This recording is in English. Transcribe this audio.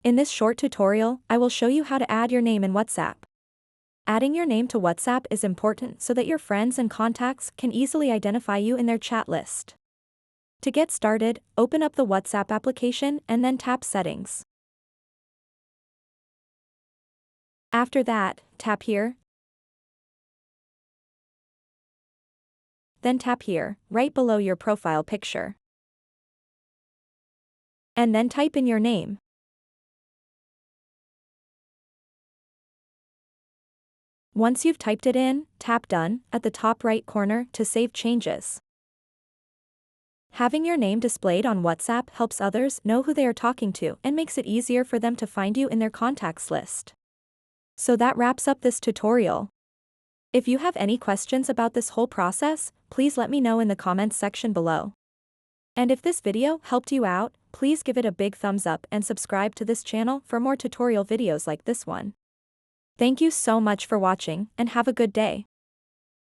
In this short tutorial, I will show you how to add your name in WhatsApp. Adding your name to WhatsApp is important so that your friends and contacts can easily identify you in their chat list. To get started, open up the WhatsApp application and then tap Settings. After that, tap here. Then tap here, right below your profile picture. And then type in your name. Once you've typed it in, tap Done at the top right corner to save changes. Having your name displayed on WhatsApp helps others know who they are talking to and makes it easier for them to find you in their contacts list. So that wraps up this tutorial. If you have any questions about this whole process, please let me know in the comments section below. And if this video helped you out, please give it a big thumbs up and subscribe to this channel for more tutorial videos like this one. Thank you so much for watching and have a good day.